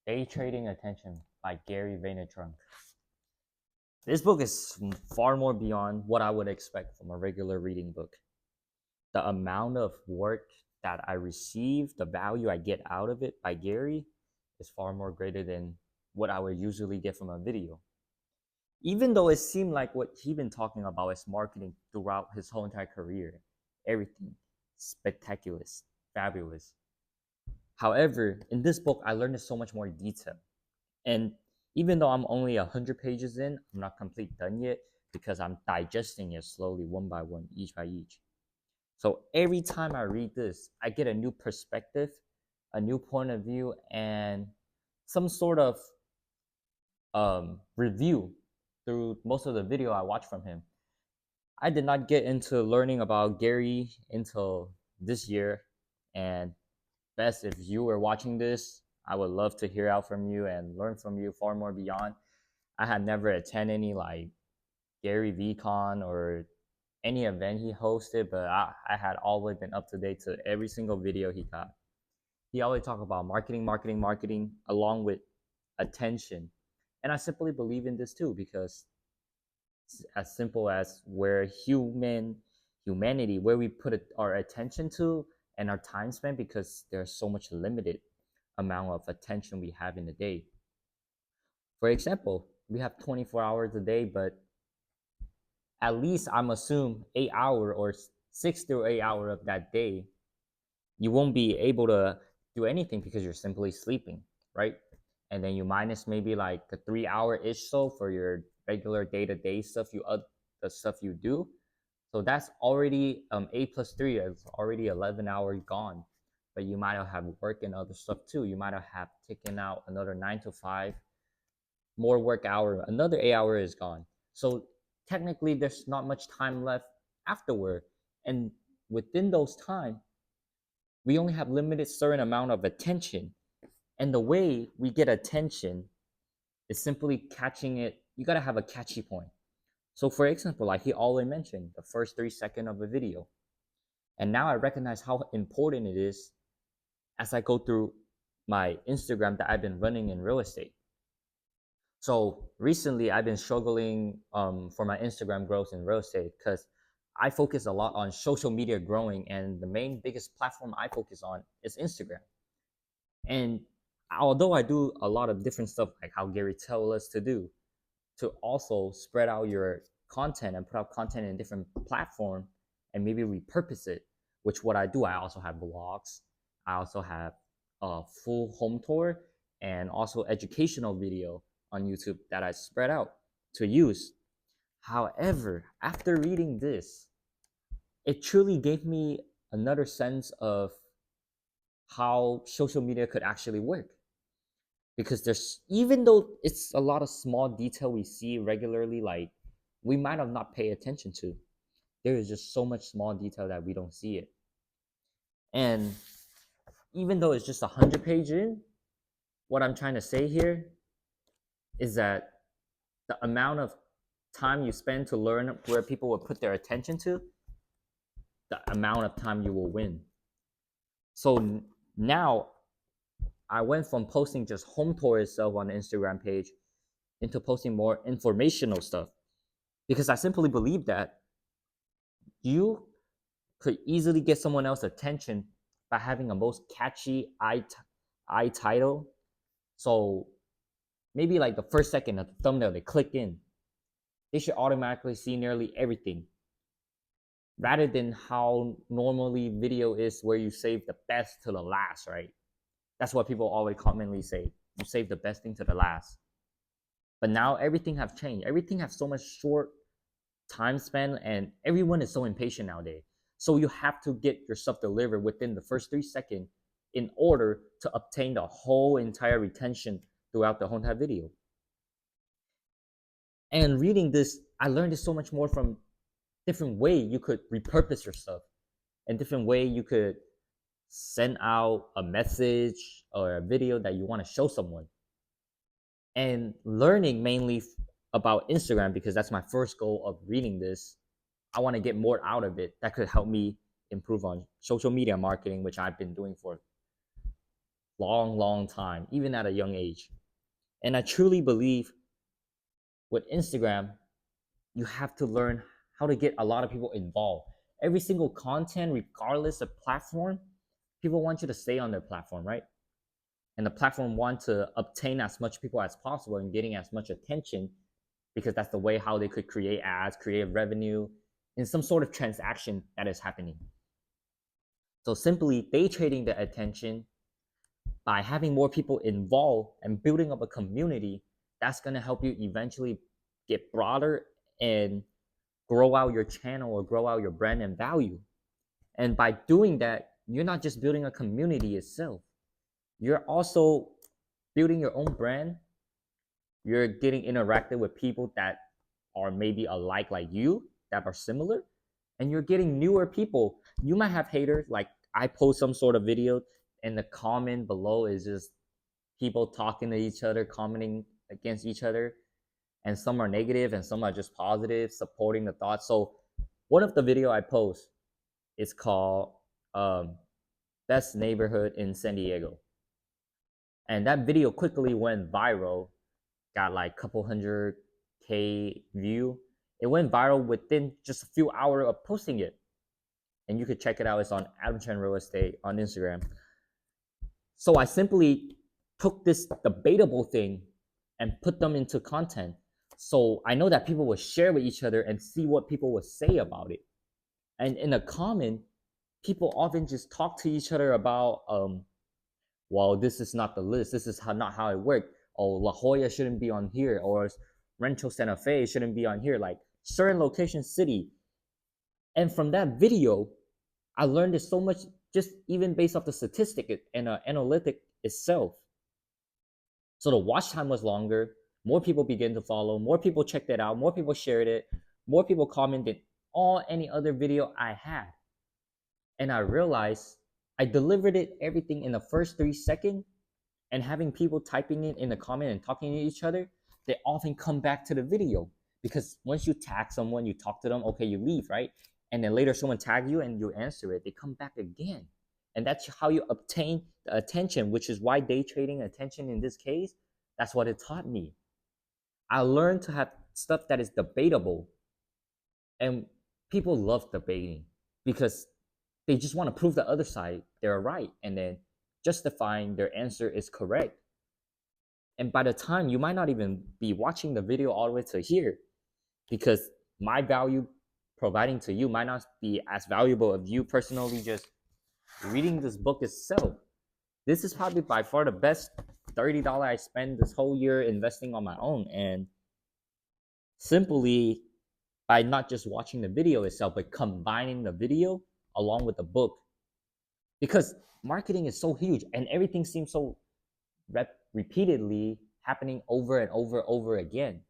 Day Trading Attention by Gary Vaynerchuk. This book is far more beyond what I would expect from a regular reading book. The amount of work that I receive, the value I get out of it by Gary is far more greater than what I would usually get from a video. Even though it seemed like what he's been talking about is marketing throughout his whole entire career, everything spectacular, fabulous. However, in this book, I learned so much more detail. And even though I'm only 100 pages in, I'm not complete done yet because I'm digesting it slowly, one by one, each by each. So every time I read this, I get a new perspective, a new point of view, and some sort of review through most of the video I watch from him. I did not get into learning about Gary until this year, and best if you were watching this, I would love to hear out from you and learn from you far more beyond. I had never attended any like Gary VCon or any event he hosted, but I had always been up to date to every single video he got. He always talked about marketing, marketing, marketing, along with attention. And I simply believe in this too, because it's as simple as where humanity, where we put our attention to and our time spent, because there's so much limited amount of attention we have in a day. For example, we have 24 hours a day, but at least I'm assume 8 hour or 6 to 8 hour of that day, you won't be able to do anything because you're simply sleeping, right? And then you minus maybe like a 3 hour ish so for your regular day-to-day stuff, the stuff you do. So that's already 8 plus 3 is already 11 hours gone. But you might have work and other stuff too. You might have taken out another 9 to 5 more work hour, another 8 hour is gone. So technically there's not much time left afterward. And within those time, we only have limited certain amount of attention. And the way we get attention is simply catching it. You gotta have a catchy point. So for example, like he always mentioned, the first 3 seconds of a video. And now I recognize how important it is as I go through my Instagram that I've been running in real estate. So recently, I've been struggling for my Instagram growth in real estate because I focus a lot on social media growing, and the main biggest platform I focus on is Instagram. And although I do a lot of different stuff, like how Gary tells us to do, to also spread out your content and put out content in different platform and maybe repurpose it, which what I do, I also have vlogs, I also have a full home tour and also educational video on YouTube that I spread out to use. However, after reading this, it truly gave me another sense of how social media could actually work. Because there's, even though it's a lot of small detail we see regularly, like we might have not paid attention to, there is just so much small detail that we don't see it. And even though it's just 100 page in, what I'm trying to say here is that the amount of time you spend to learn where people will put their attention to, the amount of time you will win. So now I went from posting just home tour itself on the Instagram page into posting more informational stuff, because I simply believe that you could easily get someone else's attention by having a most catchy eye title. So maybe like the first second of the thumbnail, they click in, they should automatically see nearly everything, rather than how normally video is where you save the best to the last, right? That's what people always commonly say. You save the best thing to the last. But now everything have changed. Everything has so much short time span, and everyone is so impatient nowadays. So you have to get your stuff delivered within the first 3 seconds in order to obtain the whole entire retention throughout the whole entire video. And reading this, I learned so much more from different way you could repurpose your stuff, and different way you could send out a message or a video that you want to show someone. And learning mainly about Instagram, because that's my first goal of reading this. I want to get more out of it that could help me improve on social media marketing, which I've been doing for long time, even at a young age. And I truly believe with Instagram, you have to learn how to get a lot of people involved. Every single content, regardless of platform, people want you to stay on their platform, right? And the platform want to obtain as much people as possible and getting as much attention because that's the way how they could create ads, create revenue in some sort of transaction that is happening. So simply day trading the attention by having more people involved and building up a community, that's going to help you eventually get broader and grow out your channel or grow out your brand and value. And by doing that, you're not just building a community itself, you're also building your own brand. You're getting interactive with people that are maybe alike like you, that are similar, and you're getting newer people. You might have haters, like I post some sort of video and the comment below is just people talking to each other, commenting against each other, and some are negative and some are just positive, supporting the thoughts. So one of the video I post is called best neighborhood in San Diego, and that video quickly went viral, got like a couple hundred K view. It went viral within just a few hours of posting it. And you could check it out. It's on Adam Chen Real Estate on Instagram. So I simply took this debatable thing and put them into content. So I know that people will share with each other and see what people will say about it. And in a comment, people often just talk to each other about, well, this is not the list. This is not how it worked. Oh, La Jolla shouldn't be on here, or Rancho Santa Fe shouldn't be on here. Like certain location, city. And from that video, I learned so much, just even based off the statistic and analytic itself. So the watch time was longer. More people began to follow. More people checked it out. More people shared it. More people commented on any other video I had. And I realized I delivered it everything in the first 3 seconds. And having people typing it in the comment and talking to each other, they often come back to the video. Because once you tag someone, you talk to them, okay, you leave, right? And then later someone tag you and you answer it, they come back again. And that's how you obtain the attention, which is why day trading attention in this case, that's what it taught me. I learned to have stuff that is debatable. And people love debating because they just want to prove the other side they're right and then justifying their answer is correct. And by the time you might not even be watching the video all the way to here, because my value providing to you might not be as valuable of you personally just reading this book itself. This is probably by far the best $30 I spent this whole year investing on my own. And simply by not just watching the video itself, but combining the video along with the book. Because marketing is so huge and everything seems so repeatedly happening over and over again.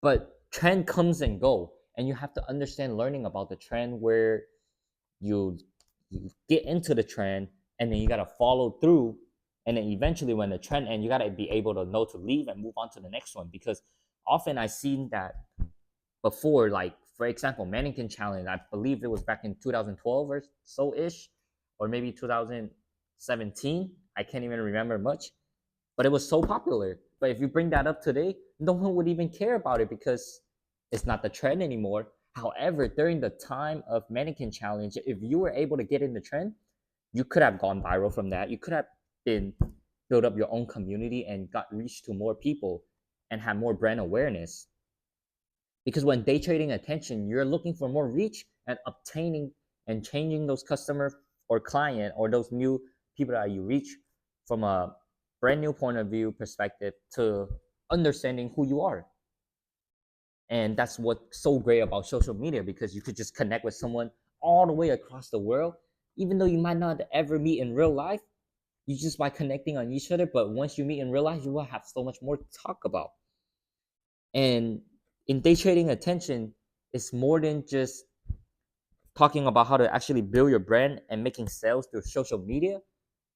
But trend comes and go, and you have to understand learning about the trend where you get into the trend and then you got to follow through, and then eventually when the trend ends, you got to be able to know to leave and move on to the next one. Because often I've seen that before, like for example, mannequin challenge, I believe it was back in 2012 or so ish, or maybe 2017, I can't even remember much, but it was so popular. But if you bring that up today, no one would even care about it because it's not the trend anymore. However, during the time of mannequin challenge, if you were able to get in the trend, you could have gone viral from that. You could have been build up your own community and got reach to more people and have more brand awareness. Because when day trading attention, you're looking for more reach and obtaining and changing those customer or client or those new people that you reach from a brand new point of view perspective to understanding who you are. And that's what's so great about social media, because you could just connect with someone all the way across the world, even though you might not ever meet in real life. You just by connecting on each other, but once you meet in real life, you will have so much more to talk about. And in day trading attention, it's more than just talking about how to actually build your brand and making sales through social media,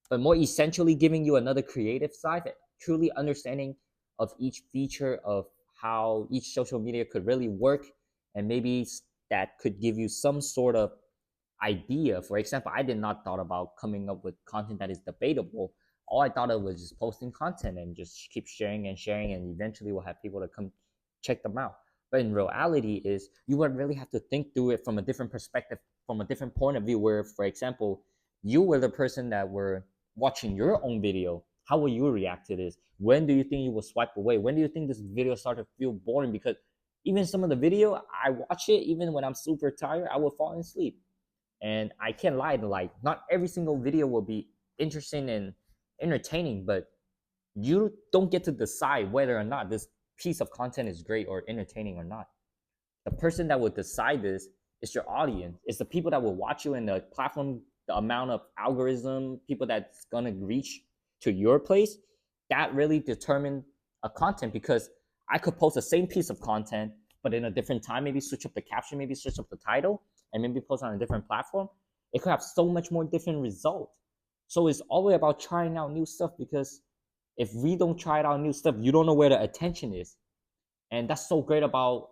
but more essentially giving you another creative side, truly understanding of each feature of how each social media could really work, and maybe that could give you some sort of idea. For example, I did not thought about coming up with content that is debatable. All I thought of was just posting content and just keep sharing and sharing, and eventually we'll have people to come check them out. But in reality, is you would really have to think through it from a different perspective, from a different point of view. Where, for example, you were the person that were watching your own video. How will you react to this? When do you think you will swipe away? When do you think this video started to feel boring? Because even some of the video, I watch it even when I'm super tired, I will fall asleep. And I can't lie to, like, not every single video will be interesting and entertaining, but you don't get to decide whether or not this piece of content is great or entertaining or not. The person that will decide this is your audience. It's the people that will watch you, and the platform, the amount of algorithm people that's gonna reach to your place, that really determine a content. Because I could post the same piece of content, but in a different time, maybe switch up the caption, maybe switch up the title, and maybe post on a different platform. It could have so much more different result. So it's always about trying out new stuff, because if we don't try out new stuff, you don't know where the attention is. And that's so great about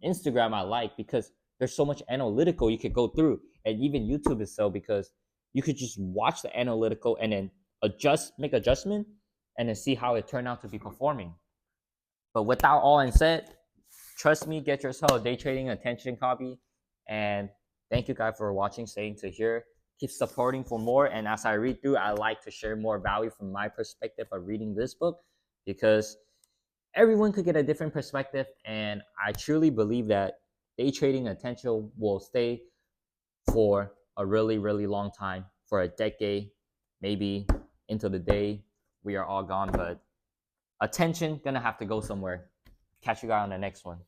Instagram. I like, because there's so much analytical you could go through, and even YouTube is so, because you could just watch the analytical and then make adjustment, and then see how it turned out to be performing. But without all and said, trust me, get yourself a day trading attention copy. And thank you guys for watching, staying to here. Keep supporting for more. And as I read through, I like to share more value from my perspective of reading this book, because everyone could get a different perspective. And I truly believe that day trading attention will stay for a really, really long time, for a decade, maybe into the day we are all gone. But attention gonna have to go somewhere. Catch you guys on the next one.